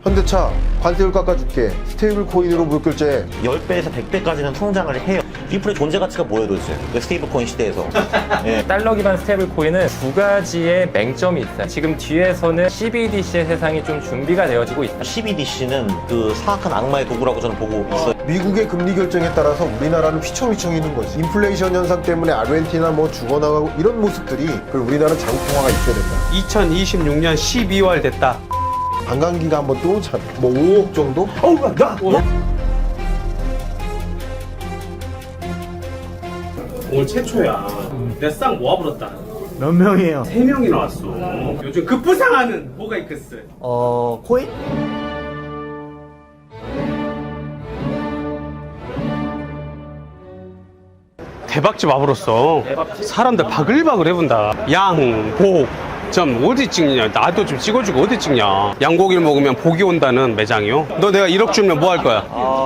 현대차 관세율 깎아줄게, 스테이블 코인으로 무역결제. 10배에서 100배까지는 성장을 해요. 리플의 존재 가치가 뭐예요 도대체? 스테이블 코인 시대에서. 예. 달러 기반 스테이블 코인은 두 가지의 맹점이 있어요. 지금 뒤에서는 CBDC의 세상이 좀 준비가 되어지고 있다. CBDC는 그 사악한 악마의 도구라고 저는 보고 있어요. 미국의 금리 결정에 따라서 우리나라는 휘청휘청이는 거지. 인플레이션 현상 때문에 아르헨티나 뭐 죽어나가고 이런 모습들이, 그리고 우리나라는 장통화가 있어야 된다. 2026년 12월 됐다. 관광기가 한번 또 오잖아. 뭐 5억 정도? 오늘 최초야. 내가 싹 모아버렸다. 몇 명이에요? 3명이 나왔어. 요즘 급부상하는 모가이크스. 코인? 대박집 와버렸어. 사람들 바글바글 해본다. 양, 복, 점 어디 찍냐? 나도 좀 찍어주고 어디 찍냐? 양고기를 먹으면 복이 온다는 매장이요. 너 내가 1억 주면 뭐 할 거야?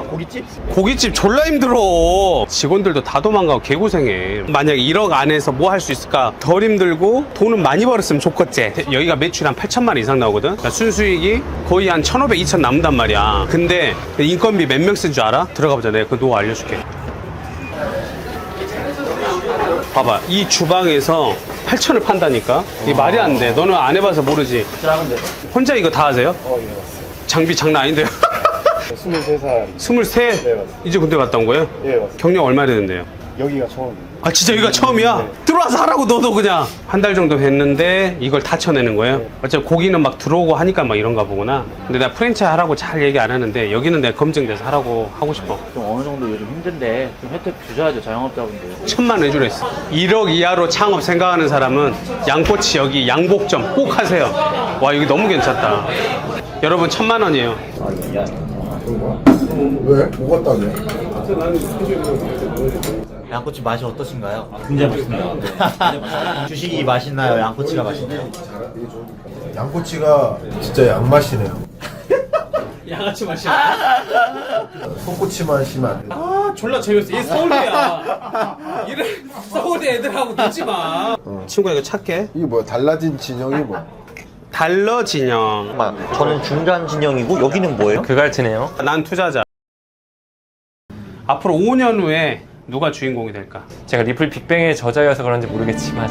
고깃집? 고깃집 졸라 힘들어. 직원들도 다 도망가고 개고생해. 만약에 1억 안에서 뭐 할 수 있을까? 덜 힘들고 돈은 많이 벌었으면 좋겠지. 여기가 매출이 한 8천만 원 이상 나오거든. 그러니까 순수익이 거의 한 1,500, 2천 남는단 말이야. 근데 인건비 몇 명 쓴 줄 알아? 들어가 보자. 내가 그 노후 알려줄게. 봐봐, 이 주방에서 8천을 판다니까? 이게 말이 안 돼. 너는 안 해봐서 모르지. 혼자 이거 다 하세요? 장비 장난 아닌데요? 23살. 23? 이제 군대 갔다 온 거예요? 예, 맞습니다. 경력 얼마 됐는데요? 여기가 처음이에요. 아, 진짜 여기가 처음이야? 들어와서 하라고, 너도 그냥. 한 달 정도 됐는데 이걸 다 쳐내는 거예요? 어차피 고기는 막 들어오고 하니까 막 이런가 보구나. 근데 내가 프랜차이즈 하라고 잘 얘기 안 하는데 여기는 내가 검증돼서 하라고 하고 싶어. 좀 어느 정도 요즘 힘든데 좀 혜택 주셔야죠, 자영업자분들. 1,000만 원 해주려 했어. 1억 이하로 창업 생각하는 사람은 양꼬치 여기 양복점 꼭 하세요. 와, 여기 너무 괜찮다. 여러분 1,000만 원이에요. 왜? 뭐가 따냐? 양꼬치 맛이 어떠신가요? 굉장히 맛있습니다. 주식이 맛있나요? 양꼬치가 맛있나요? 양꼬치가 진짜 양맛이네요. 양아치 맛이야. 손꼬치 맛이면 안 돼. 아, 졸라 재밌어. 얘 서울대야. 이래 서울대 애들하고 놀지 마. 친구야, 이거 찾게. 이게 뭐야? 달라진 진영이 뭐야? 달러 진영. 잠깐만, 저는 중간 진영이고 여기는 뭐예요? 그갈치네요. 난 투자자. 앞으로 5년 후에 누가 주인공이 될까? 제가 리플 빅뱅의 저자여서 그런지 모르겠지만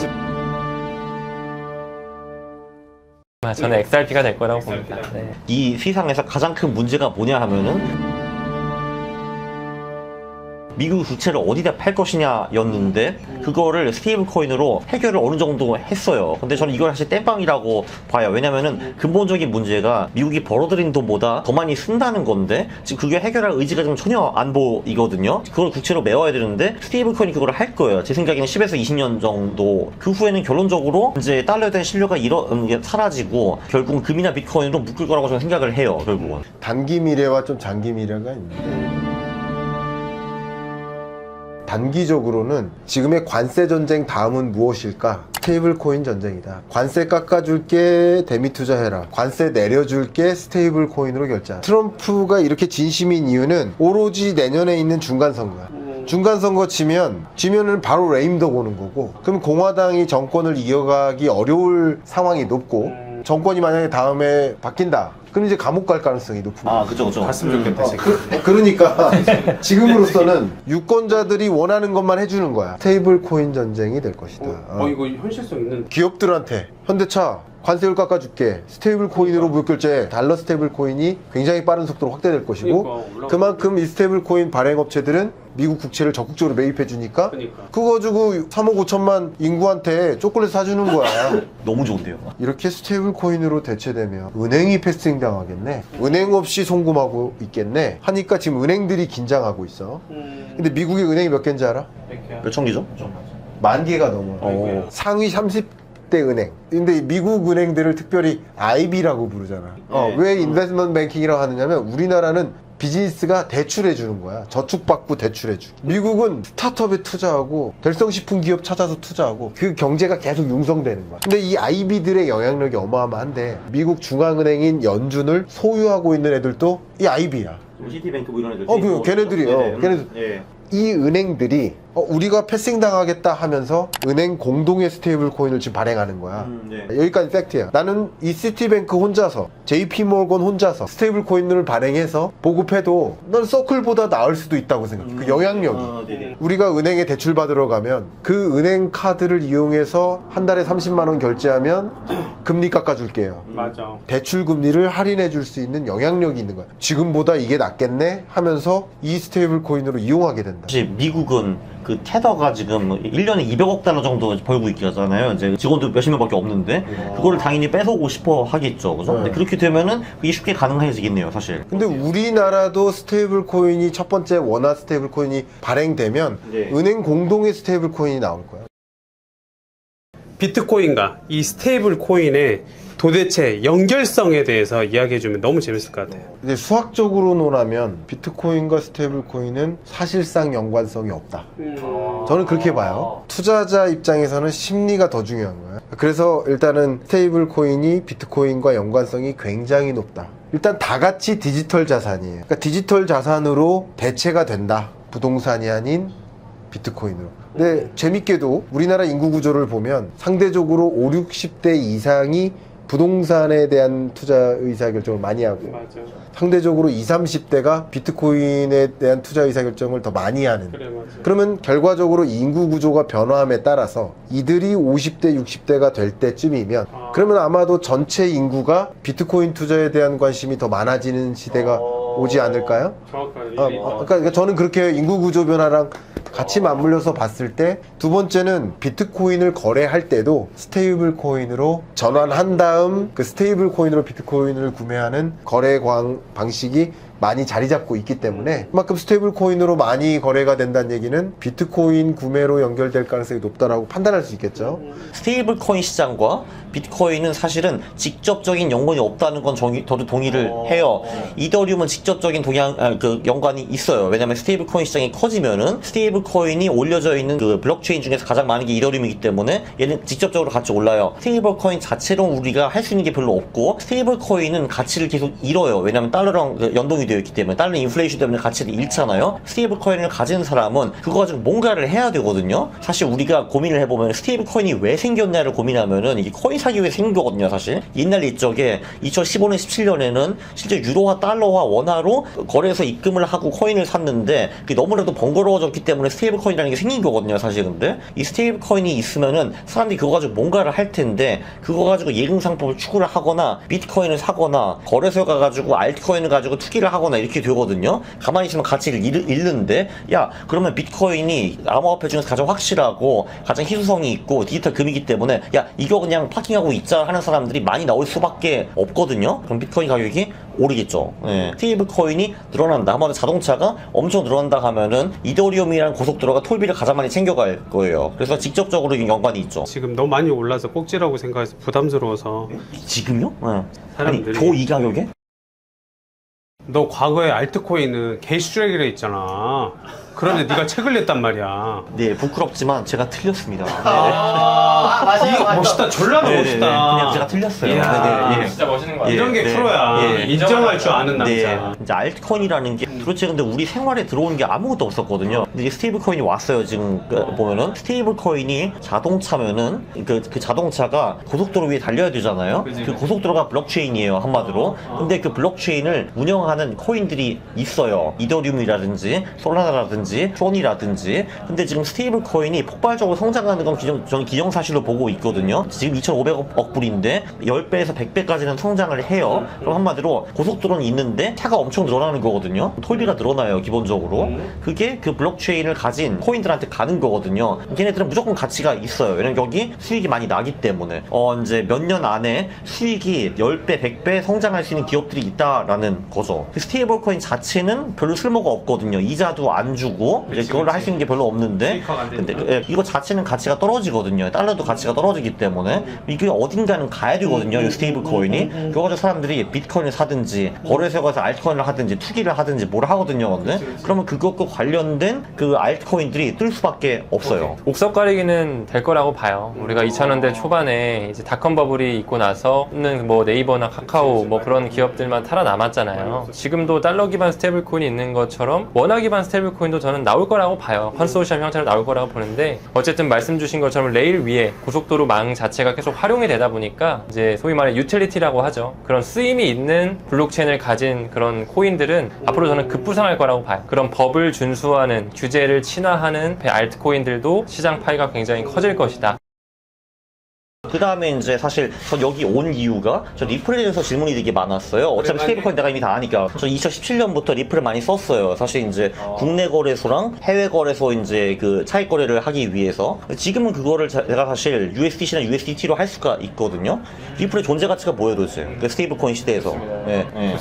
저는 XRP가 될 거라고 봅니다. 네. 이 세상에서 가장 큰 문제가 뭐냐 하면은 미국 국채를 어디다 팔 것이냐였는데 그거를 스테이블 코인으로 해결을 어느 정도 했어요. 근데 저는 이걸 사실 땜빵이라고 봐요. 왜냐면은 근본적인 문제가 미국이 벌어들인 돈보다 더 많이 쓴다는 건데 지금 그게 해결할 의지가 좀 전혀 안 보이거든요. 그걸 국채로 메워야 되는데 스테이블 코인이 그걸 할 거예요. 제 생각에는 10에서 20년 정도. 그 후에는 결론적으로 이제 달러에 대한 신뢰가 사라지고 결국은 금이나 비트코인으로 묶을 거라고 저는 생각을 해요. 결국은. 단기 미래와 좀 장기 미래가 있는데, 단기적으로는 지금의 관세 전쟁 다음은 무엇일까? 스테이블 코인 전쟁이다. 관세 깎아줄게, 대미 투자해라. 관세 내려줄게, 스테이블 코인으로 결제하라. 트럼프가 이렇게 진심인 이유는 오로지 내년에 있는 중간 선거야. 중간 선거 지면은 바로 레임덕 오는 거고, 그럼 공화당이 정권을 이어가기 어려울 상황이 높고, 정권이 만약에 다음에 바뀐다, 그럼 이제 감옥 갈 가능성이 높은 거야. 아, 그죠. 갔으면 좋겠다. 그러니까 지금으로서는 유권자들이 원하는 것만 해주는 거야. 스테이블 코인 전쟁이 될 것이다. 이거 현실성 있는. 기업들한테 현대차 관세율 깎아줄게, 스테이블 코인으로 무역결제, 달러 스테이블 코인이 굉장히 빠른 속도로 확대될 것이고, 그만큼 이 스테이블 코인 발행업체들은 미국 국채를 적극적으로 매입해 주니까 그거 가지고 3억 5천만 인구한테 초콜릿 사주는 거야. 너무 좋은데요. 이렇게 스테이블 코인으로 대체되면 은행이 패스팅 당하겠네, 은행 없이 송금하고 있겠네 하니까 지금 은행들이 긴장하고 있어. 근데 미국의 은행이 몇 개인지 알아? 몇천 개죠? 10,000개가 넘어. 상위 30대 은행. 근데 미국 은행들을 특별히 IB라고 부르잖아. 왜 인베스트먼트 뱅킹이라고 하느냐면 우리나라는 비즈니스가 대출해 주는 거야. 저축받고 대출해 주기. 미국은 스타트업에 투자하고 될성식품 기업 찾아서 투자하고 그 경제가 계속 융성되는 거야. 근데 이 IB들의 영향력이 어마어마한데 미국 중앙은행인 연준을 소유하고 있는 애들도 이 IB야. 시티뱅크 뭐 이런 애들. 걔네들이. 걔네들. 이 은행들이 우리가 패싱 당하겠다 하면서 은행 공동의 스테이블 코인을 지금 발행하는 거야. 여기까지 팩트야. 나는 이 시티뱅크 혼자서, JP모건 혼자서 스테이블 코인을 발행해서 보급해도 난 서클보다 나을 수도 있다고 생각해. 그 영향력이. 우리가 은행에 대출 받으러 가면 그 은행 카드를 이용해서 한 달에 30만 원 결제하면 금리 깎아줄게요. 맞아. 대출 금리를 할인해 줄 수 있는 영향력이 있는 거야. 지금보다 이게 낫겠네 하면서 이 스테이블 코인으로 이용하게 된다. 사실 미국은 그 테더가 지금 1년에 200억 달러 정도 벌고 있잖아요. 이제 직원도 몇십 명밖에 없는데 그거를 당연히 뺏어오고 싶어 하겠죠. 그죠? 근데 그렇게 되면은 그게 쉽게 가능해지겠네요, 사실. 근데 우리나라도 스테이블 코인이 첫 번째 원화 스테이블 코인이 발행되면 은행 공동의 스테이블 코인이 나올 거야. 비트코인과 이 스테이블 코인의 도대체 연결성에 대해서 이야기해주면 너무 재밌을 것 같아요. 근데 수학적으로 논하면 비트코인과 스테이블 코인은 사실상 연관성이 없다. 저는 그렇게 봐요. 투자자 입장에서는 심리가 더 중요한 거예요. 그래서 일단은 스테이블 코인이 비트코인과 연관성이 굉장히 높다. 일단 다 같이 디지털 자산이에요. 그러니까 디지털 자산으로 대체가 된다. 부동산이 아닌 비트코인으로. 근데 재밌게도 우리나라 인구 구조를 보면 상대적으로 5, 60대 이상이 부동산에 대한 투자 의사결정을 많이 하고 상대적으로 20, 30대가 비트코인에 대한 투자 의사결정을 더 많이 하는. 그러면 결과적으로 인구 구조가 변화함에 따라서 이들이 50대, 60대가 될 때쯤이면 그러면 아마도 전체 인구가 비트코인 투자에 대한 관심이 더 많아지는 시대가 오지 않을까요? 그러니까 저는 그렇게 인구 구조 변화랑 같이 맞물려서 봤을 때 두 번째는 비트코인을 거래할 때도 스테이블 코인으로 전환한 다음 그 스테이블 코인으로 비트코인을 구매하는 거래 방식이 많이 자리 잡고 있기 때문에 그만큼 스테이블 코인으로 많이 거래가 된다는 얘기는 비트코인 구매로 연결될 가능성이 높다라고 판단할 수 있겠죠. 스테이블 코인 시장과 비트코인은 사실은 직접적인 연관이 없다는 건 저도 동의를 해요. 이더리움은 직접적인 연관이 있어요. 왜냐면 스테이블 코인 시장이 커지면은 스테이블 코인이 올려져 있는 그 블록체인 중에서 가장 많은 게 이더리움이기 때문에 얘는 직접적으로 같이 올라요. 스테이블 코인 자체로 우리가 할 수 있는 게 별로 없고 스테이블 코인은 가치를 계속 잃어요. 왜냐면 달러랑 연동이 되어 있기 때문에 달러 인플레이션 때문에 가치를 잃잖아요. 스테이블 코인을 가진 사람은 그거 가지고 뭔가를 해야 되거든요. 사실 우리가 고민을 해보면 스테이블 코인이 왜 생겼냐를 고민하면은 이게 코인 사기 위해 생긴 거거든요. 사실 옛날 이쪽에 2015년 17년에는 실제 유로화 달러화 원화로 거래해서 입금을 하고 코인을 샀는데 그게 너무나도 번거로워졌기 때문에 스테이블 코인이라는 게 생긴 거거든요. 사실 근데 이 스테이블 코인이 있으면은 사람들이 그거 가지고 뭔가를 할 텐데 그거 가지고 예금 상품을 추구를 하거나 비트코인을 사거나 거래소에 가가지고 알트코인을 가지고 투기를 하거나 이렇게 되거든요. 가만히 있으면 가치를 잃는데 야 그러면 비트코인이 암호화폐 중에서 가장 확실하고 가장 희소성이 있고 디지털 금이기 때문에 야 이거 그냥 파킹하고 있자 하는 사람들이 많이 나올 수밖에 없거든요. 그럼 비트코인 가격이 오르겠죠. 스테이블 코인이 늘어난다. 한마디로 자동차가 엄청 늘어난다 하면은 이더리움이라는 고속도로가 톨비를 가장 많이 챙겨갈 거예요. 그래서 직접적으로 연관이 있죠. 지금 너무 많이 올라서 꼭지라고 생각해서 부담스러워서. 지금요? 아니 사람들이. 저 이 가격에? 너 과거에 알트코인은 개쓰레기라 했잖아. 그런데 네가 책을 냈단 말이야. 네, 부끄럽지만 제가 틀렸습니다. 맞아요. 멋있다. 졸라 멋있다. 그냥 제가 틀렸어요. 이야, 네. 진짜 멋있는 거 같아요. 이런 게 프로야. 인정할 줄 아는 남자. 네. 이제 알트코인이라는 게 도대체 근데 우리 생활에 들어온 게 아무것도 없었거든요. 근데 이제 스테이블 코인이 왔어요. 지금 보면은 스테이블 코인이 자동차면은 그 자동차가 고속도로 위에 달려야 되잖아요. 그 고속도로가 블록체인이에요. 한마디로. 근데 그 블록체인을 운영하는 코인들이 있어요. 이더리움이라든지 솔라나라든지 트론이라든지. 근데 지금 스테이블 코인이 폭발적으로 성장하는 건 저는 기정사실로 보고 있거든요. 지금 2,500억 불인데 10배에서 100배까지는 성장을 해요. 그럼 한마디로 고속도로는 있는데 차가 엄청 늘어나는 거거든요. 톨비가 늘어나요. 기본적으로. 그게 그 블록체인을 가진 코인들한테 가는 거거든요. 걔네들은 무조건 가치가 있어요. 왜냐면 여기 수익이 많이 나기 때문에 이제 몇 년 안에 수익이 10배, 100배 성장할 수 있는 기업들이 있다라는 거죠. 그 스테이블 코인 자체는 별로 쓸모가 없거든요. 이자도 안 주고 이제 그걸로 할 수 있는 게 별로 없는데 근데 이거 자체는 가치가 떨어지거든요. 달러도 가치가 떨어지기 때문에 이게 어딘가는 가야 되거든요. 이 스테이블 코인이. 그거 가지고 사람들이 비트코인을 사든지 거래소에 가서 알트코인을 하든지 투기를 하든지 뭘 하거든요. 근데 그러면 그것과 관련된 그 알트코인들이 뜰 수밖에 없어요. 옥석 가리기는 될 거라고 봐요. 우리가 2000년대 초반에 이제 닷컴 버블이 있고 나서는 뭐 네이버나 카카오 뭐 그런 기업들만 살아남았잖아요. 지금도 달러 기반 스테이블 코인이 있는 것처럼 원화 기반 스테이블 코인도 저는 나올 거라고 봐요. 컨소시엄 형태로 나올 거라고 보는데, 어쨌든 말씀 주신 것처럼 레일 위에 고속도로 망 자체가 계속 활용이 되다 보니까 이제 소위 말해 유틸리티라고 하죠. 그런 쓰임이 있는 블록체인을 가진 그런 코인들은 앞으로 저는 급부상할 거라고 봐요. 그런 법을 준수하는, 규제를 친화하는 알트코인들도 시장 파이가 굉장히 커질 것이다. 그 다음에 이제 사실 전 여기 온 이유가 저 리플에 대해서 질문이 되게 많았어요. 어차피 스테이블코인 내가 이미 다 아니까. 저 2017년부터 리플을 많이 썼어요. 사실 이제 국내 거래소랑 해외 거래소 이제 그 차익 거래를 하기 위해서. 지금은 그거를 내가 사실 USDC나 USDT로 할 수가 있거든요. 리플의 존재 가치가 뭐예요 도대체? 그 스테이블코인 시대에서. 예, 예.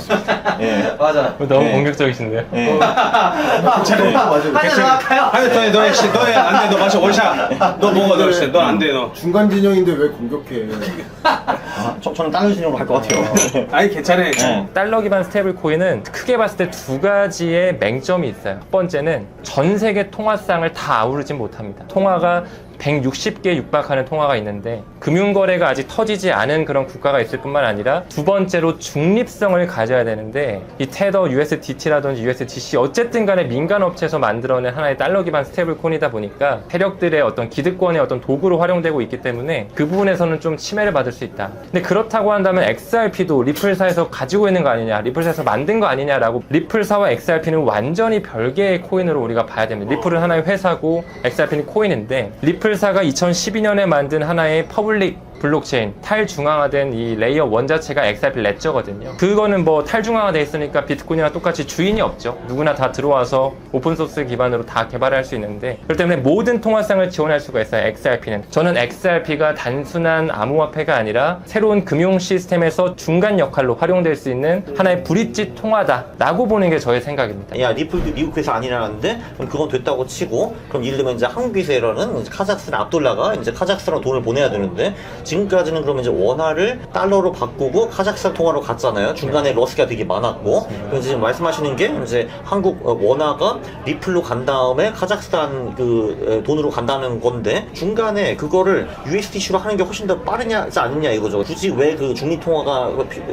예. 맞아. 너무 네. 공격적이신데요? 예. 아니 너의 안돼 너 마셔 원샷 너 먹어 너 안돼 너. 중간 진영인데 왜 공격해? 저는 다른 진영으로 갈 것 같아요. 아니 괜찮아. 예. 달러 기반 스테이블 코인은 크게 봤을 때 두 가지의 맹점이 있어요. 첫 번째는 전 세계 통화상을 다 아우르진 못합니다. 통화가 160개 육박하는 통화가 있는데 금융거래가 아직 터지지 않은 그런 국가가 있을 뿐만 아니라 두 번째로 중립성을 가져야 되는데 이 테더, USDT라든지 USDC 어쨌든 간에 민간 업체에서 만들어낸 하나의 달러 기반 스테이블 코인이다 보니까 세력들의 어떤 기득권의 어떤 도구로 활용되고 있기 때문에 그 부분에서는 좀 침해를 받을 수 있다. 근데 그렇다고 한다면 XRP도 리플사에서 가지고 있는 거 아니냐, 리플사에서 만든 거 아니냐라고, 리플사와 XRP는 완전히 별개의 코인으로 우리가 봐야 됩니다. 리플은 하나의 회사고 XRP는 코인인데, 리플사가 2012년에 만든 하나의 퍼블릭 블록체인, 탈중앙화된 이 레이어 1 자체가 XRP 레저거든요. 그거는 뭐 탈중앙화돼 있으니까 비트코인이랑 똑같이 주인이 없죠. 누구나 다 들어와서 오픈소스 기반으로 다 개발할 수 있는데, 그렇기 때문에 모든 통화상을 지원할 수가 있어요. XRP는. 저는 XRP가 단순한 암호화폐가 아니라 새로운 금융 시스템에서 중간 역할로 활용될 수 있는 하나의 브릿지 통화다 라고 보는 게 저의 생각입니다. 야, 리플도 미국 회사 아니라는데 그럼 그건 됐다고 치고, 그럼 예를 들면 이제 한국에서 일하는 카자흐스탄 압돌라가 이제 카자흐스탄으로 돈을 보내야 되는데, 지금까지는 그러면 이제 원화를 달러로 바꾸고 카자흐스탄 통화로 갔잖아요. 중간에 러스가 되게 많았고. 그래서 지금 말씀하시는 게 이제 한국 원화가 리플로 간 다음에 카자흐스탄 그 돈으로 간다는 건데, 중간에 그거를 USDC로 하는 게 훨씬 더 빠르냐지 않느냐 이거죠. 굳이 왜 그 중립 통화가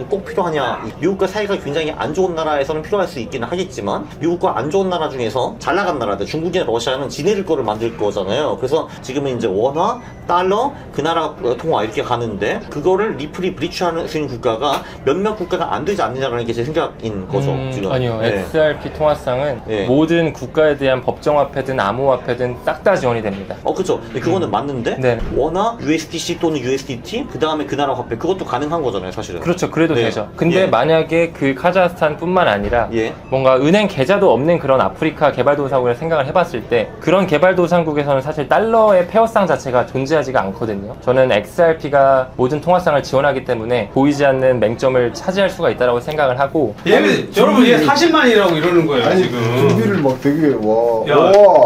꼭 필요하냐. 미국과 사이가 굉장히 안 좋은 나라에서는 필요할 수 있기는 하겠지만, 미국과 안 좋은 나라 중에서 잘 나간 나라들, 중국이나 러시아는 지네들 거를 만들 거잖아요. 그래서 지금은 이제 원화, 달러, 그 나라 통화 이렇게 가는데, 그거를 리플이 브리치하는 수 있는 국가가 몇몇 국가가 안 되지 않느냐라는 게 제 생각인 거죠. 지금. 아니요. 네. XRP 통화상은 네. 모든 국가에 대한 법정화폐든 암호화폐든 싹 다 지원이 됩니다. 그쵸. 그거는 맞는데, 네. 원화, USDC 또는 USDT, 그 다음에 그 나라 화폐, 그것도 가능한 거잖아요, 사실은. 그렇죠. 그래도 네. 되죠. 근데 예. 만약에 그 카자흐스탄뿐만 아니라 예. 뭔가 은행 계좌도 없는 그런 아프리카 개발도상국을 생각을 해봤을 때, 그런 개발도상국에서는 사실 달러의 페어상 자체가 존재하지가 않거든요. 저는 XRP가 모든 통화상을 지원하기 때문에 보이지 않는 맹점을 차지할 수가 있다고 생각을 하고, 얘는 여러분 얘 40만이라고 이러는 거예요 지금. 준비를 막 되게 와.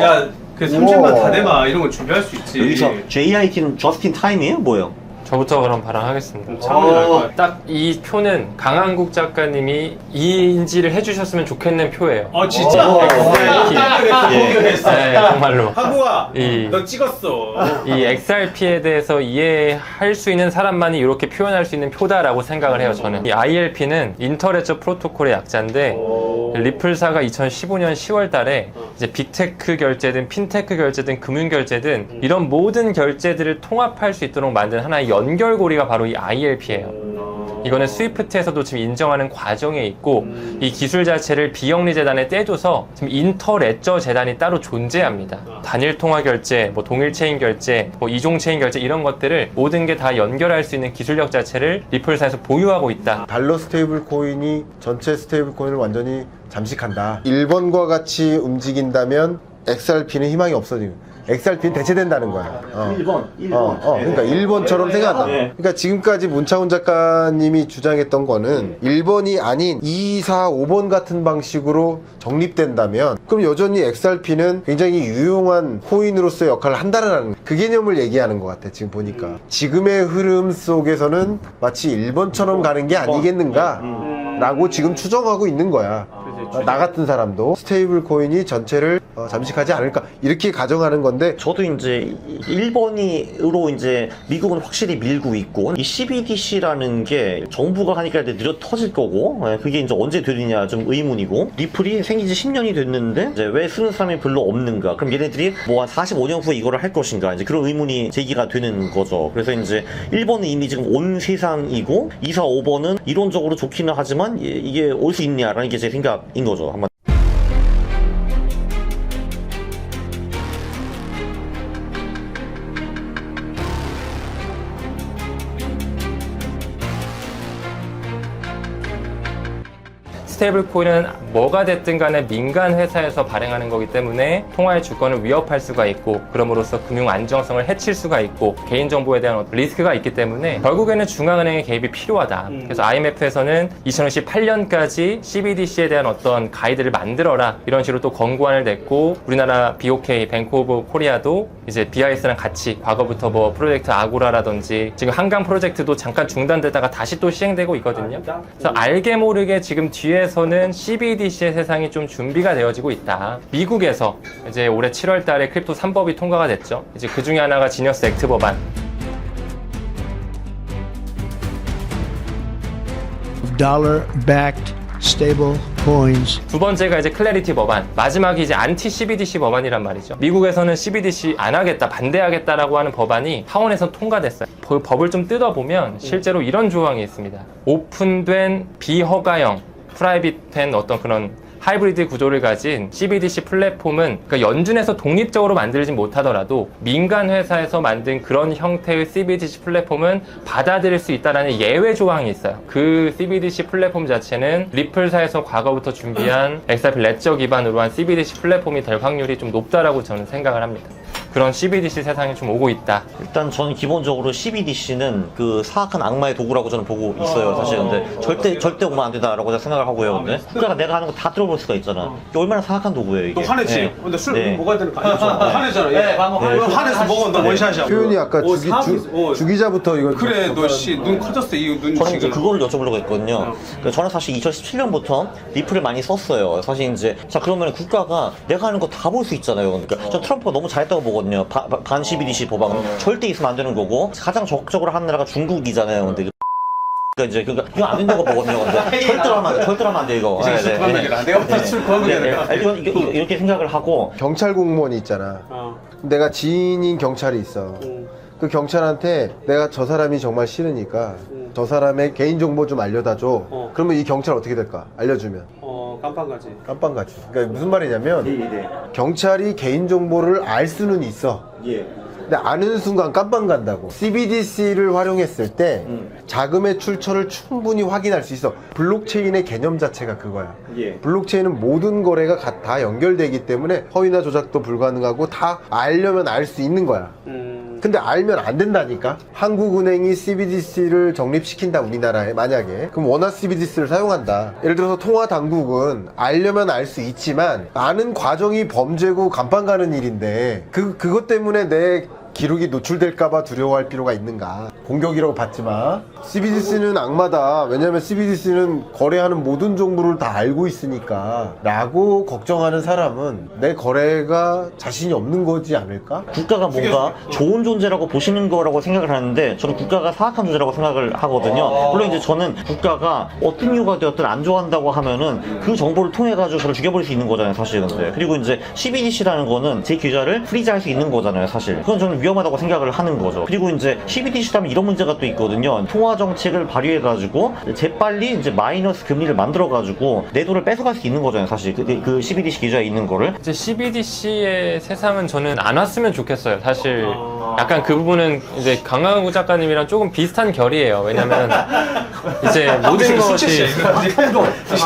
야그 30만 다 돼봐 이런 거 준비할 수 있지. 여기서 JIT는 저스틴 타임이에요? 뭐예요? 저부터 그럼 발언하겠습니다. 차원이 날 것 같아. 딱 이 표는 강한국 작가님이 이 인지를 해주셨으면 좋겠는 표예요. 진짜? XRP. 네, 정말로. 하구아 이- 너 찍었어. 이 XRP에 대해서 이해할 수 있는 사람만이 이렇게 표현할 수 있는 표다라고 생각을 해요, 저는. 이 ILP는 인터레저 프로토콜의 약자인데, 리플사가 2015년 10월 달에 이제 빅테크 결제든 핀테크 결제든 금융 결제든 이런 모든 결제들을 통합할 수 있도록 만든 하나의 연결고리가 바로 이 ILP예요. 이거는 스위프트에서도 지금 인정하는 과정에 있고, 이 기술 자체를 비영리 재단에 떼줘서 지금 인터레저 재단이 따로 존재합니다. 단일 통화 결제, 뭐 동일 체인 결제, 뭐 이종 체인 결제, 이런 것들을 모든 게 다 연결할 수 있는 기술력 자체를 리플사에서 보유하고 있다. 달러 스테이블 코인이 전체 스테이블 코인을 완전히 잠식한다. 1번과 같이 움직인다면 XRP는 희망이 없어지는. XRP는 대체된다는 거야. 1번. 그러니까 1번처럼 생각한다. 그러니까 지금까지 문창훈 작가님이 주장했던 거는 1번이 아닌 2, 4, 5번 같은 방식으로 정립된다면, 그럼 여전히 XRP는 굉장히 유용한 코인으로서의 역할을 한다는 그 개념을 얘기하는 것 같아, 지금 보니까. 지금의 흐름 속에서는 마치 1번처럼 가는 게 아니겠는가 라고 지금 추정하고 있는 거야. 나 같은 사람도 스테이블 코인이 전체를 잠식하지 않을까 이렇게 가정하는 건데 저도 이제 1번으로 이제 미국은 확실히 밀고 있고 이 CBDC라는 게 정부가 하니까 이제 느려 터질 거고 그게 이제 언제 되느냐 좀 의문이고 리플이 생긴 지 10년이 됐는데 이제 왜 쓰는 사람이 별로 없는가 그럼 얘네들이 뭐 한 45년 후에 이거를 할 것인가 이제 그런 의문이 제기가 되는 거죠. 그래서 이제 1번은 이미 지금 온 세상이고 2, 4, 5번은 이론적으로 좋기는 하지만 이게 올 수 있냐라는 게 제 생각인 거죠. 한번 스테이블 코인은 뭐가 됐든 간에 민간 회사에서 발행하는 거기 때문에 통화의 주권을 위협할 수가 있고 그럼으로써 금융 안정성을 해칠 수가 있고 개인정보에 대한 리스크가 있기 때문에 결국에는 중앙은행의 개입이 필요하다. 그래서 IMF에서는 2018년까지 CBDC에 대한 어떤 가이드를 만들어라 이런 식으로 또 권고안을 냈고 우리나라 BOK, 뱅크 오브 코리아도 이제 BIS랑 같이 과거부터 뭐 프로젝트 아고라라든지 지금 한강 프로젝트도 잠깐 중단되다가 다시 또 시행되고 있거든요. 그래서 알게 모르게 지금 뒤에서는 CBDC의 세상이 좀 준비가 되어지고 있다. 미국에서 이제 올해 7월 달에 크립토 3법이 통과가 됐죠. 이제 그 중에 하나가 지니어스 액트 법안. dollar-backed stable coins. 두 번째가 이제 클래리티 법안, 마지막이 이제 안티 CBDC 법안이란 말이죠. 미국에서는 CBDC 안 하겠다, 반대하겠다라고 하는 법안이 하원에서 통과됐어요. 법을 좀 뜯어보면 실제로 이런 조항이 있습니다. 오픈된 비허가형, 프라이빗된 어떤 그런 하이브리드 구조를 가진 CBDC 플랫폼은 그러니까 연준에서 독립적으로 만들진 못하더라도 민간 회사에서 만든 그런 형태의 CBDC 플랫폼은 받아들일 수 있다는 예외 조항이 있어요. 그 CBDC 플랫폼 자체는 리플사에서 과거부터 준비한 XRP 레저 기반으로 한 CBDC 플랫폼이 될 확률이 좀 높다라고 저는 생각을 합니다. 그런 CBDC 세상이 좀 오고 있다. 일단 저는 기본적으로 CBDC는 그 사악한 악마의 도구라고 저는 보고 있어요. 사실 근데 절대 오면 안 된다라고 생각을 하고요. 근데 국가가 내가 하는 거 다 들어볼 수가 있잖아. 이게 얼마나 사악한 도구예요 이게. 너 화냈지? 네. 근데 술 네. 먹어야 되는 거 아니야? 화내잖아. 네, 방금 화내서 먹어. 너 원샷이야. 표현이 아까 주기자부터 이거 그래 너 씨 눈 커졌어. 이 눈 저는 이제 지금. 그거를 여쭤보려고 했거든요. 그러니까 저는 사실 2017년부터 리플을 많이 썼어요. 사실 이제 자 그러면 국가가 내가 하는 거 다 볼 수 있잖아요. 그러니까 저 트럼프가 너무 잘했다고 보거든요. 반 CBDC 법안 절대 있으면 안 되는 거고 가장 적극적으로 하는 나라가 중국이잖아요. 근데 그러니까 이거 안 된다고 보거든요. 근데 절대로 하면 안 돼 이거. 이렇게 생각을 하고 경찰 공무원이 있잖아. 내가 지인인 경찰이 있어. 그 경찰한테 내가 저 사람이 정말 싫으니까 저 사람의 개인정보 좀 알려다줘. 그러면 이 경찰 어떻게 될까? 알려주면 깜빵가지. 깜빵같이. 그러니까 무슨 말이냐면 경찰이 개인정보를 알 수는 있어. 근데 아는 순간 깜빵 간다고. CBDC를 활용했을 때 자금의 출처를 충분히 확인할 수 있어. 블록체인의 개념 자체가 그거야. 블록체인은 모든 거래가 다 연결되기 때문에 허위나 조작도 불가능하고 다 알려면 알 수 있는 거야. 근데 알면 안 된다니까. 한국은행이 CBDC를 정립시킨다 우리나라에 만약에 그럼 원화 CBDC를 사용한다. 예를 들어서 통화당국은 알려면 알 수 있지만 아는 과정이 범죄고 간판 가는 일인데 그것 때문에 내 기록이 노출될까봐 두려워할 필요가 있는가. 공격이라고 받지 마. CBDC는 악마다. 왜냐면 CBDC는 거래하는 모든 정보를 다 알고 있으니까 라고 걱정하는 사람은 내 거래가 자신이 없는 거지 않을까? 국가가 뭔가 좋은 존재라고 보시는 거라고 생각을 하는데 저는 국가가 사악한 존재라고 생각을 하거든요. 물론 이제 저는 국가가 어떤 이유가 되었든 안 좋아한다고 하면은 그 정보를 통해 가지고 저를 죽여버릴 수 있는 거잖아요 사실은. 그리고 이제 CBDC라는 거는 제 계좌를 프리즈할 수 있는 거잖아요 사실. 그건 저는 위험하다고 생각을 하는 거죠. 그리고 이제 CBDC라면 이런 문제가 또 있거든요. 통화 정책을 발휘해가지고 재빨리 이제 마이너스 금리를 만들어가지고 내 돈을 뺏어갈 수 있는 거잖아요 사실. 그 CBDC 계좌에 있는 거를. 이제 CBDC의 세상은 저는 안 왔으면 좋겠어요. 사실 약간 그 부분은 이제 강강구 작가님이랑 조금 비슷한 결이에요. 왜냐면 이제 모든 것이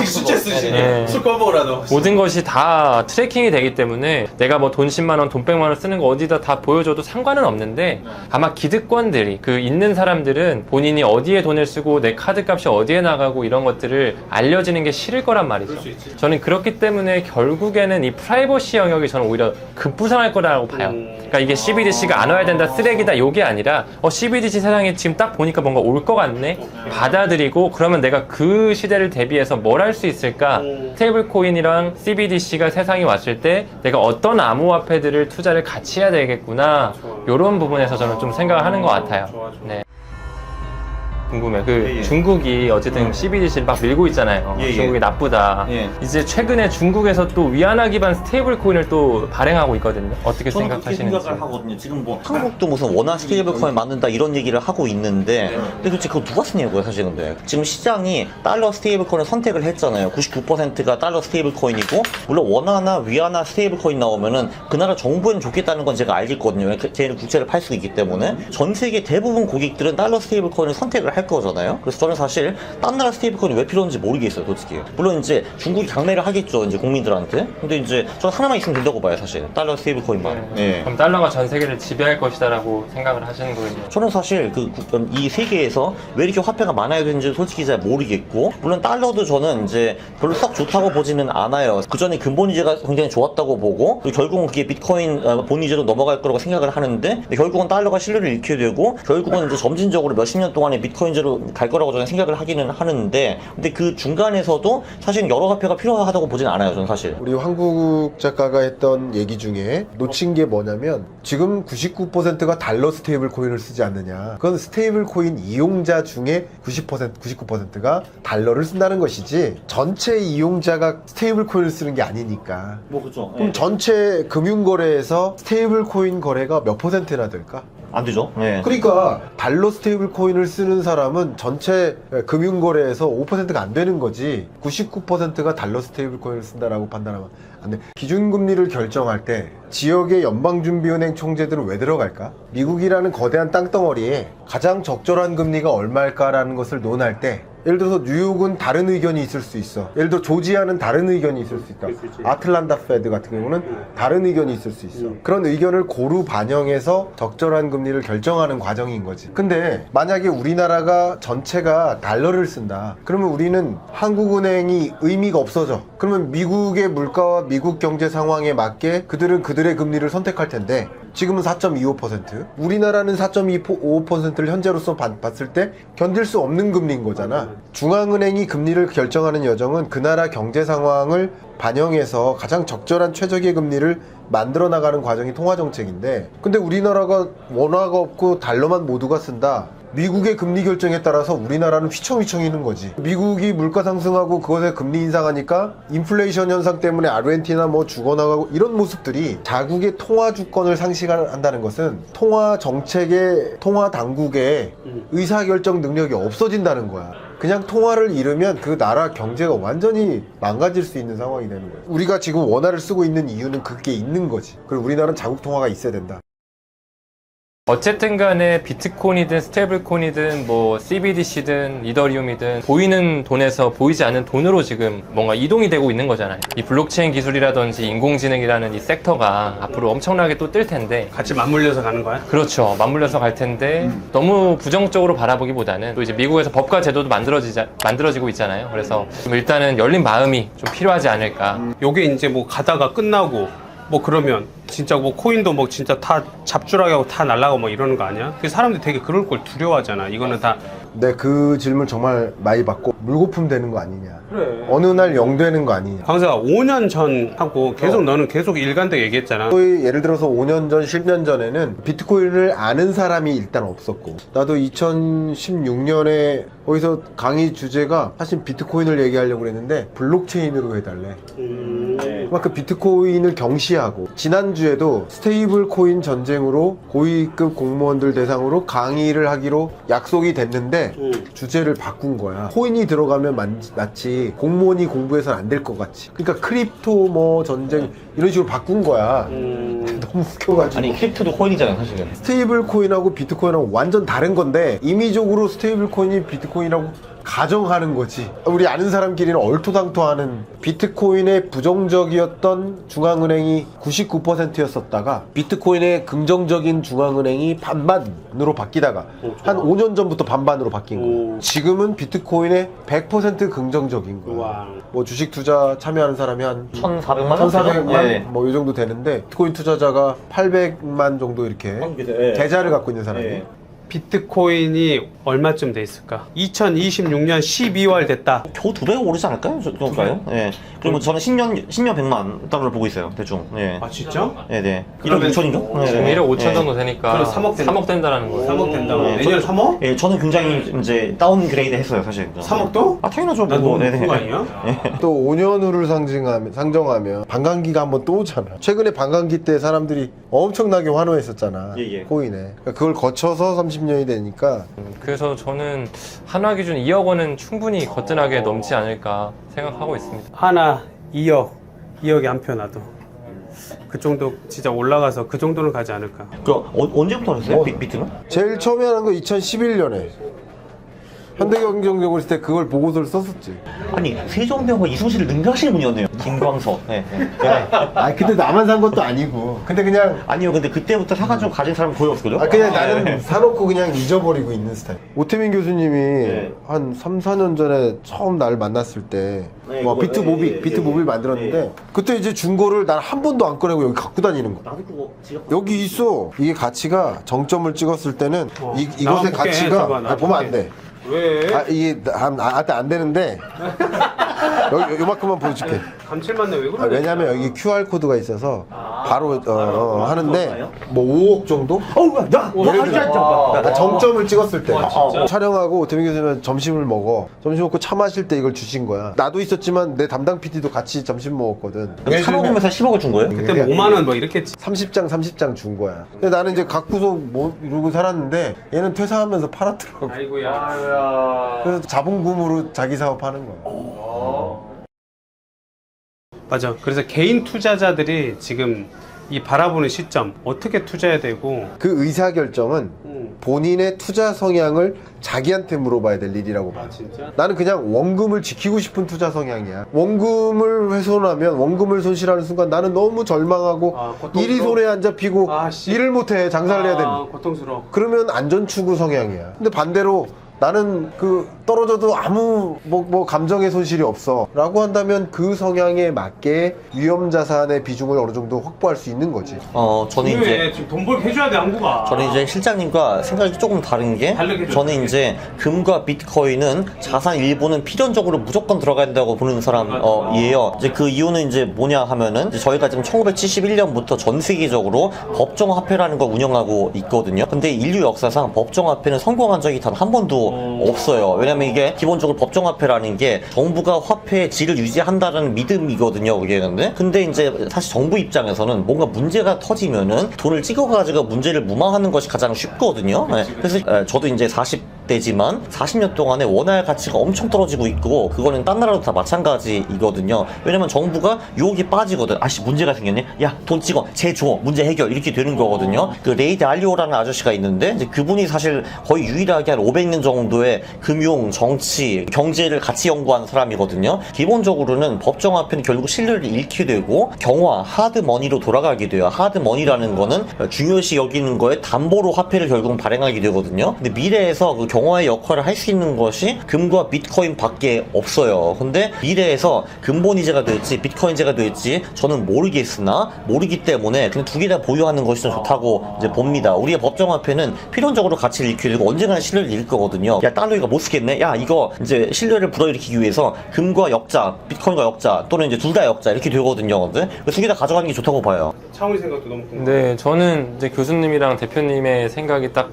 수채 쓰지. 네. 술 꺼먹으라도. 모든 것이 다 트래킹이 되기 때문에 내가 뭐 돈 10만 원, 돈 100만 원 쓰는 거 어디다 다 보여줘도 상관은 없는데 아마 기득권들이 그 있는 사람들은 본인이 어디에 돈을 쓰고 내 카드 값이 어디에 나가고 이런 것들을 알려지는 게 싫을 거란 말이죠. 저는 그렇기 때문에 결국에는 이 프라이버시 영역이 저는 오히려 급부상할 거라고 봐요. 그러니까 이게 CBDC가 안 와야 된다, 쓰레기다 요게 아니라 CBDC 세상에 지금 딱 보니까 뭔가 올 것 같네, 받아들이고 그러면 내가 그 시대를 대비해서 뭘 할 수 있을까. 스테이블 코인이랑 CBDC가 세상에 왔을 때 내가 어떤 암호화폐들을 투자를 같이 해야 되겠구나, 요런 부분에서 저는 좀 생각을 하는 것 같아요. 네. 궁금해. 중국이 어쨌든 CBDC를 막 밀고 있잖아요. 예, 예. 중국이 나쁘다. 예. 이제 최근에 중국에서 또 위안화 기반 스테이블 코인을 또 발행하고 있거든요. 어떻게 저는 그렇게 생각하시는지. 생각을 하거든요. 지금 뭐 한국도 무슨 원화 스테이블 코인 만든다 이런 얘기를 하고 있는데, 근데 솔직히 그거 누가 쓰냐고요, 사실. 근데 지금 시장이 달러 스테이블 코인을 선택을 했잖아요. 99%가 달러 스테이블 코인이고, 물론 원화나 위안화 스테이블 코인 나오면은 그 나라 정부에는 좋겠다는 건 제가 알겠거든요. 쟤는 국채를 팔 수 있기 때문에. 전 세계 대부분 고객들은 달러 스테이블 코인을 선택을 할 거잖아요. 그래서 저는 사실 딴 나라 스테이블 코인이 왜 필요한지 모르겠어요, 솔직히. 물론 이제 중국이 강매를 하겠죠, 이제 국민들한테. 근데 이제 저는 하나만 있으면 된다고 봐요, 사실. 달러 스테이블 코인만. 네. 그럼 달러가 전 세계를 지배할 것이다라고 생각을 하시는 거예요. 저는 사실 이 세계에서 왜 이렇게 화폐가 많아야 되는지 솔직히 잘 모르겠고, 물론 달러도 저는 이제 별로 썩 좋다고 보지는 않아요. 그 전에 근본이제가 굉장히 좋았다고 보고, 그리고 결국은 그게 비트코인 본이제로 넘어갈 거라고 생각을 하는데, 근데 결국은 달러가 신뢰를 잃게 되고, 결국은 이제 점진적으로 몇십 년 동안에 비트코인제로 갈 거라고 저는 생각을 하기는 하는데, 근데 그 중간에서도 사실 여러 화폐가 필요하다고 보진 않아요, 저는 사실. 우리 황국 작가가 했던 얘기 중에 놓친 게 뭐냐면, 지금 99%가 달러 스테이블 코인을 쓰지 않느냐. 그건 스테이블 코인 이용자 중에 99%가 달러를 쓴다는 것이지, 전체 이용자가 스테이블 코인을 쓰는 게 아니니까. 뭐 그죠. 그럼 전체 금융거래에서 스테이블 코인 거래가 몇 %나 될까? 안 되죠. 네. 그러니까 달러 스테이블 코인을 쓰는 사람은 전체 금융거래에서 5%가 안 되는 거지, 99%가 달러 스테이블 코인을 쓴다라고 판단하면 안 돼. 기준금리를 결정할 때 지역의 연방준비은행 총재들은 왜 들어갈까? 미국이라는 거대한 땅덩어리에 가장 적절한 금리가 얼마일까라는 것을 논할 때, 예를 들어서 뉴욕은 다른 의견이 있을 수 있어. 예를 들어 조지아는 다른 의견이 있을 수 있다. 아틀란타 페드 같은 경우는 다른 의견이 있을 수 있어. 그런 의견을 고루 반영해서 적절한 금리를 결정하는 과정인 거지. 근데 만약에 우리나라가 전체가 달러를 쓴다, 그러면 우리는 한국은행이 의미가 없어져. 그러면 미국의 물가와 미국 경제 상황에 맞게 그들은 그들의 금리를 선택할 텐데, 지금은 4.25%, 우리나라는 4.25%를 현재로서 봤을 때 견딜 수 없는 금리인 거잖아. 중앙은행이 금리를 결정하는 여정은 그 나라 경제 상황을 반영해서 가장 적절한 최적의 금리를 만들어 나가는 과정이 통화정책인데, 근데 우리나라가 원화가 없고 달러만 모두가 쓴다. 미국의 금리 결정에 따라서 우리나라는 휘청휘청이는 거지. 미국이 물가 상승하고 그것에 금리 인상하니까 인플레이션 현상 때문에 아르헨티나 뭐 죽어나가고, 이런 모습들이 자국의 통화 주권을 상실한다는 것은 통화 정책의, 통화 당국의 의사결정 능력이 없어진다는 거야. 그냥 통화를 잃으면 그 나라 경제가 완전히 망가질 수 있는 상황이 되는 거야. 우리가 지금 원화를 쓰고 있는 이유는 그게 있는 거지. 그리고 우리나라는 자국 통화가 있어야 된다. 어쨌든 간에 비트코인이든 스테이블코인이든 뭐 CBDC든 이더리움이든 보이는 돈에서 보이지 않는 돈으로 지금 뭔가 이동이 되고 있는 거잖아요. 이 블록체인 기술이라든지 인공지능이라는 이 섹터가 앞으로 엄청나게 또 뜰 텐데, 같이 맞물려서 가는 거야? 그렇죠. 맞물려서 갈 텐데 너무 부정적으로 바라보기보다는 또 이제 미국에서 법과 제도도 만들어지고 있잖아요. 그래서 좀 일단은 열린 마음이 좀 필요하지 않을까. 요게 이제 뭐 가다가 끝나고 뭐 그러면 진짜 뭐 코인도 뭐 진짜 다 잡주라게 하고 다 날라가고 뭐 이러는 거 아니야? 그 사람들이 되게 그럴 걸 두려워하잖아. 이거는 다. 네, 그 질문 정말 많이 받고, 물거품 되는 거 아니냐, 그래, 어느 날 0 되는 거 아니냐. 강사가 5년 전 하고 계속 너는 계속 일관되게 얘기했잖아. 거의 예를 들어서 5년 전, 10년 전에는 비트코인을 아는 사람이 일단 없었고, 나도 2016년에 거기서 강의 주제가 사실 비트코인을 얘기하려고 그랬는데 블록체인으로 해달래. 막 그 비트코인을 경시하고, 지난주에도 스테이블 코인 전쟁으로 고위급 공무원들 대상으로 강의를 하기로 약속이 됐는데 주제를 바꾼 거야. 코인이 들어가면 마치 공무원이 공부해서는 안 될 것 같이. 그러니까 크립토 뭐 전쟁 이런 식으로 바꾼 거야. 너무 웃겨가지고. 아니, 크립토도 코인이잖아요, 사실은. 스테이블 코인하고 비트코인하고 완전 다른 건데, 임의적으로 스테이블 코인이 비트코인이라고 가정하는 거지. 우리 아는 사람끼리는 얼토당토하는 비트코인의 부정적이었던 중앙은행이 99%였었다가 비트코인의 긍정적인 중앙은행이 반반으로 바뀌다가 한 5년 전부터 반반으로 바뀐 거야. 지금은 비트코인의 100% 긍정적인 거야. 우와. 뭐 주식 투자 참여하는 사람이 한 1,400만 원? 1,400만 예. 뭐 이 정도 되는데 비트코인 투자자가 800만 정도 이렇게 계좌를 갖고 있는 사람이 예. 비트코인이 얼마쯤 돼 있을까? 2026년 12월 됐다. 겨우 2배가 오르지 않을까요? 그럴까요? 예. 그러면 저는 10년 100만 달러를 보고 있어요. 대충. 예. 아 진짜? 네, 네. 1억 그러면 6천인가? 지금 1억 5천 정도 되니까 그럼 3억 된다. 3억 된다라는 거예요. 3억 된다고. 네, 내년 3억? 예, 저는 굉장히 이제 다운그레이드 했어요, 사실. 3억도? 아, 당연하죠. 난 뭐, 너무 네네. 높은 거 아니야? 또 5년 후를 상정하면 반감기가 한번 또 오잖아. 최근에 반감기 때 사람들이 엄청나게 환호했었잖아. 예, 예. 코인에. 그러니까 그걸 거쳐서 30년이 되니까 그래서 저는 한화 기준 2억 원은 충분히 거뜬하게 넘지 않을까 생각하고 있습니다. 하나 2억에 한 표 놔도 그 정도 진짜 올라가서 그 정도는 가지 않을까. 그 언제부터 했어요? 비트는? 제일 처음에 하는 거 2011년에 현대경제정보를 쓸 때 그걸 보고서를 썼었지. 아니, 세종대왕과 이순신을 능가하시는 분이었네요. 김광석. 네, 네. 아 근데 나만 산 것도 아니고. 근데 그냥 아니요, 근데 그때부터 사가지고 가진 사람은 거의 없거든요. 그냥 나는 사놓고 그냥 잊어버리고 있는 스타일. 오태민 교수님이 한 3, 4년 전에 처음 날 만났을 때 뭐 비트모빌 만들었는데 그때 이제 중고를 난 한 번도 안 꺼내고 여기 갖고 다니는 거. 나도 그거 지갑 여기 있어. 이게 가치가 정점을 찍었을 때는 이것의 나만 볼게. 가치가 잠깐만, 나 보면 안 볼게. 돼. 왜? 이게 안 되는데 요만큼만 보여줄게. 감칠맛네 왜 그러냐? 왜냐면 여기 QR 코드가 있어서 바로 하는데 뭐 5억 정도? 예를 들어 정점을 찍었을 때 촬영하고 오태민 교수님은 점심을 먹어. 점심 먹고 차 마실 때 이걸 주신 거야. 나도 있었지만 내 담당 PD도 같이 점심 먹었거든. 차 먹으면서 10억을 준 거예요? 그때 뭐 5만 원 뭐 이렇게 30장 준 거야. 근데 나는 이제 갖고서 뭐 이러고 살았는데 얘는 퇴사하면서 팔았더라고. 아이고야. 그래서 자본금으로 자기 사업하는 거야. 맞아. 그래서 개인 투자자들이 지금 이 바라보는 시점 어떻게 투자해야 되고 그 의사결정은 본인의 투자 성향을 자기한테 물어봐야 될 일이라고 봐. 진짜? 나는 그냥 원금을 지키고 싶은 투자 성향이야. 원금을 훼손하면 원금을 손실하는 순간 나는 너무 절망하고 고통스러워. 일이 손에 안 잡히고 일을 못해. 장사를 해야 되는. 고통스러워. 그러면 안전추구 성향이야. 근데 반대로 나는 떨어져도 아무 뭐 감정의 손실이 없어 라고 한다면 그 성향에 맞게 위험 자산의 비중을 어느 정도 확보할 수 있는 거지. 저는 이제 지금 돈 벌게 해줘야 돼 한국아. 저는 이제 실장님과 생각이 조금 다른 게 저는 이제 금과 비트코인은 자산 일부는 필연적으로 무조건 들어가야 된다고 보는 사람이에요. 이제 그 이유는 이제 뭐냐 하면은 이제 저희가 지금 1971년부터 전 세계적으로 법정화폐라는 걸 운영하고 있거든요. 근데 인류 역사상 법정화폐는 성공한 적이 단 한 번도 없어요. 왜냐면 이게 기본적으로 법정화폐라는 게 정부가 화폐의 질을 유지한다는 믿음이거든요. 근데 이제 사실 정부 입장에서는 뭔가 문제가 터지면은 돈을 찍어가지고 문제를 무마하는 것이 가장 쉽거든요. 네. 그래서 저도 이제 40대지만 40년 동안에 원화의 가치가 엄청 떨어지고 있고 그거는 딴 나라도 다 마찬가지이거든요. 왜냐면 정부가 유혹이 빠지거든. 아씨 문제가 생겼네. 야 돈 찍어. 쟤 줘. 문제 해결. 이렇게 되는 거거든요. 그 레이 달리오라는 아저씨가 있는데 이제 그분이 사실 거의 유일하게 한 500년 정도의 금융, 정치, 경제를 같이 연구한 사람이거든요. 기본적으로는 법정화폐는 결국 신뢰를 잃게 되고 경화, 하드머니로 돌아가게 돼요. 하드머니라는 거는 중요시 여기는 거에 담보로 화폐를 결국은 발행하게 되거든요. 근데 미래에서 그 경화의 역할을 할 수 있는 것이 금과 비트코인 밖에 없어요. 근데 미래에서 금본위제가 될지 비트코인제가 될지 저는 모르기 때문에 그냥 두 개 다 보유하는 것이 좀 좋다고 이제 봅니다. 우리의 법정화폐는 필연적으로 가치를 잃게 되고 언젠가는 신뢰를 잃을 거거든요. 야 달러가 못 쓰겠네. 야 이거 이제 신뢰를 불어일으키기 위해서 금과 역자, 비트코인과 역자 또는 이제 둘 다 역자 이렇게 되거든요. 근데 두 개 다 가져가는 게 좋다고 봐요. 차원이 생각도 너무 궁금해. 네, 저는 이제 교수님이랑 대표님의 생각이 딱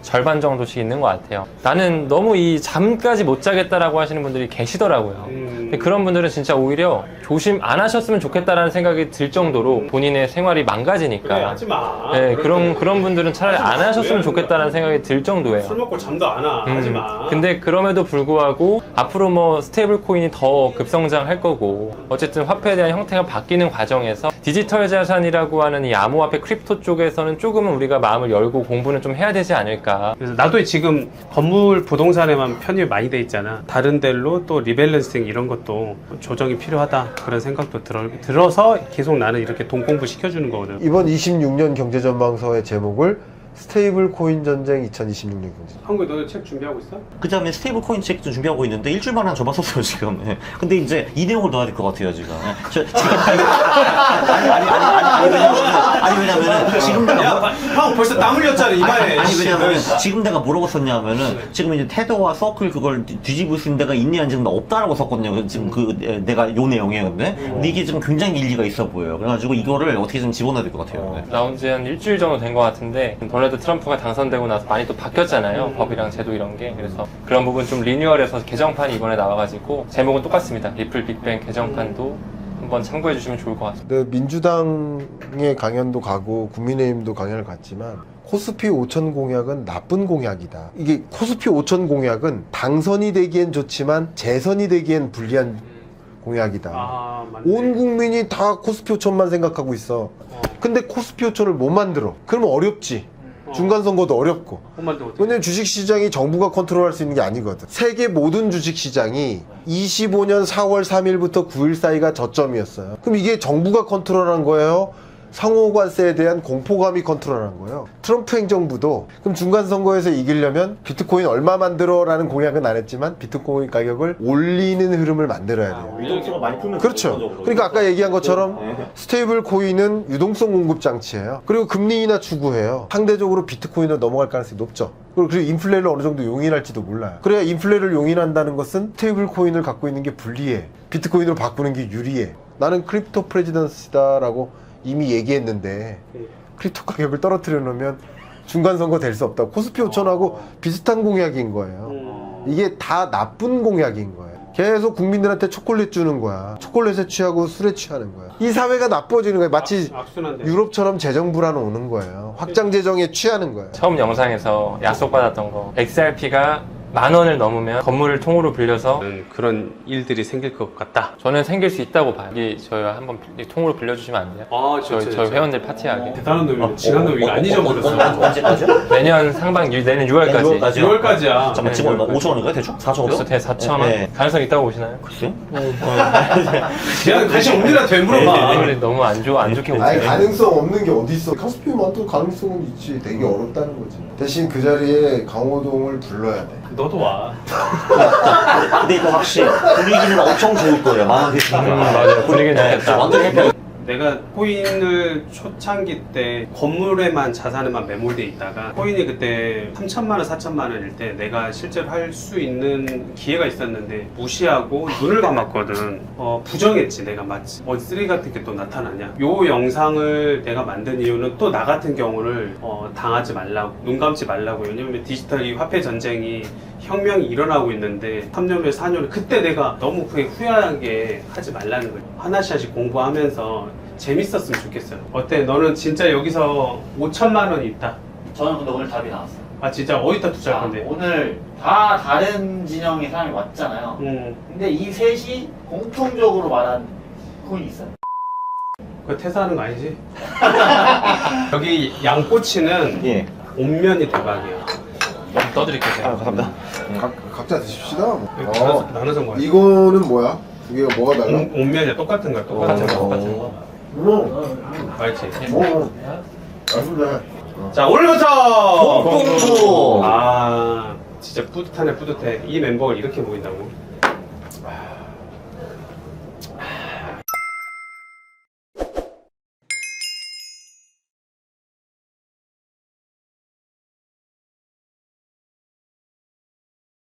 절반 정도씩 있는 것 같아요. 나는 너무 이 잠까지 못 자겠다라고 하시는 분들이 계시더라고요. 근데 그런 분들은 진짜 오히려 조심 안 하셨으면 좋겠다라는 생각이 들 정도로 본인의 생활이 망가지니까. 그래, 하지 마. 네, 그런 분들은 차라리 안 하셨으면 좋겠다는 생각이 들 정도예요. 술 먹고 잠도 안 와. 하지 마. 근데 그럼에도 불구하고 앞으로 뭐 스테이블 코인이 더 급성장할 거고 어쨌든 화폐에 대한 형태가 바뀌는 과정에서 디지털 자산이라고 하는 이 암호화폐 크립토 쪽에서는 조금은 우리가 마음을 열고 공부는 좀 해야 되지 않을까. 그래서 나도 지금 건물 부동산에만 편입 많이 돼 있잖아. 다른 데로 또 리밸런싱 이런 것도 조정이 필요하다 그런 생각도 들어서 계속 나는 이렇게 돈 공부 시켜주는 거거든. 이번 26년 경제전망서의 제목을 스테이블 코인 전쟁 2026년 경제. 한국에 너도 책 준비하고 있어? 그 다음에 스테이블 코인 책도 준비하고 있는데 일주일만 한 접었었어요 지금. 예. 근데 이제 이 내용을 넣어야 될 것 같아요 지금. 예. 아니 왜냐면은 지금 내가 형 벌써 땀 흘렸잖아 이마에. 아니 왜냐면은 지금 내가 뭐라고 썼냐면은 지금 이제 테더와 서클 그걸 뒤집을 수 있는 데가 있냐 지금 없다라고 썼거든요. 지금 그 내가 요 내용에 근데 이게 좀 굉장히 일리가 있어 보여요. 그래가지고 이거를 어떻게 좀 집어넣어야 될 것 같아요. 네. 나온 지 한 일주일 정도 된 것 같은데 도널드 트럼프가 당선되고 나서 많이 또 바뀌었잖아요. 법이랑 제도 이런 게. 그래서 그런 부분 좀 리뉴얼해서 개정판이 이번에 나와가지고 제목은 똑같습니다. 리플 빅뱅 개정판도 한번 참고해 주시면 좋을 것 같습니다. 네, 민주당의 강연도 가고 국민의힘도 강연을 갔지만 코스피 5천 공약은 나쁜 공약이다. 이게 코스피 5천 공약은 당선이 되기엔 좋지만 재선이 되기엔 불리한 공약이다. 아, 맞네. 온 국민이 다 코스피 5천만 생각하고 있어. 근데 코스피 5천을 못 만들어. 그러면 어렵지. 중간선거도 어렵고. 왜냐면 주식시장이 정부가 컨트롤할 수 있는 게 아니거든. 세계 모든 주식시장이 25년 4월 3일부터 9일 사이가 저점이었어요. 그럼 이게 정부가 컨트롤한 거예요? 상호관세에 대한 공포감이 컨트롤한 거예요. 트럼프 행정부도 그럼 중간선거에서 이기려면 비트코인 얼마 만들어라는 공약은 안 했지만 비트코인 가격을 올리는 흐름을 만들어야 돼요. 유동성을 많이 풀면 그렇죠. 그러니까 아까 얘기한 것처럼 스테이블 코인은 유동성 공급 장치예요. 그리고 금리 인하 추구해요. 상대적으로 비트코인으로 넘어갈 가능성이 높죠. 그리고 인플레를 어느 정도 용인할지도 몰라요. 그래야 인플레를 용인한다는 것은 스테이블 코인을 갖고 있는 게 불리해. 비트코인으로 바꾸는 게 유리해. 나는 크립토 프레지던시다라고 이미 얘기했는데 크립토 가격을 떨어뜨려 놓으면 중간선거 될 수 없다. 코스피 5천하고 비슷한 공약인 거예요. 이게 다 나쁜 공약인 거예요. 계속 국민들한테 초콜릿 주는 거야. 초콜릿에 취하고 술에 취하는 거야. 이 사회가 나빠지는 거예요. 마치 악순환돼. 유럽처럼 재정 불안 오는 거예요. 확장 재정에 취하는 거예요. 처음 영상에서 약속받았던 거 XRP가 10,000원을 넘으면 건물을 통으로 빌려서 그런 일들이 생길 것 같다. 저는 생길 수 있다고 봐요. 이 저희 한번 통으로 빌려주시면 안 돼요? 아, 저희 회원들 파티하게. 대단한 놈이 지난 놈이 안 잊어버렸어. 언제까지요? 내년 상반기, 내년 6월까지. 6월까지야. 잠깐만 지금 얼마? 5천원인가요 대충? 4천 그래서 정도? 대 4,000원. 네. 가능성 있다고 보시나요? 글쎄요? 쟤는 관심 없는 애한테 물어봐. 네, 너무 안 좋게 아니 보세요. 가능성 없는 게 어디 있어? 코스피만 또 가능성은 있지. 되게 어렵다는 거지. 대신 그 자리에 강호동을 불러야 돼. 너도 와. 근데 이거 확실히 분위기는 엄청 좋을 거예요. 만원 됐으니까. 맞아요. 분위기는 좋겠다. 완전 해피. 내가 코인을 초창기 때 건물에만 자산에만 매몰돼 있다가 코인이 그때 3천만 원, 4천만 원일 때 내가 실제로 할 수 있는 기회가 있었는데 무시하고 눈을 감았거든. 부정했지 내가 마치 쓰레기 같은 게 또 나타나냐. 요 영상을 내가 만든 이유는 또 나 같은 경우를 당하지 말라고, 눈 감지 말라고. 왜냐면 디지털 이 화폐 전쟁이 혁명이 일어나고 있는데 3년 후에 4년 후에 그때 내가 너무 그게 후회하게 하지 말라는 거예요. 하나씩 공부하면서 재밌었으면 좋겠어요. 어때? 너는 진짜 여기서 5천만 원이 있다. 저는 근데 오늘 답이 나왔어요. 아 진짜 어디다 투자할 건데? 오늘 다 다른 진영의 사람이 왔잖아요. 근데 이 셋이 공통적으로 말한 코인이 있어요. 그거 퇴사하는 거 아니지? 여기 양꼬치는 예. 온면이 대박이에요. 떠드릴게요. 제가. 감사합니다. 각자 드십시다. 나눠서 먹어요. 이거는 뭐야? 두 개가 뭐가 달라? 온면이야. 똑같은 거야. 똑같은 거. 똑같은 거. 알지? 맛있네. 자 오늘부터 공부! 아 진짜 뿌듯하네 뿌듯해. 이 멤버가 이렇게 보인다고?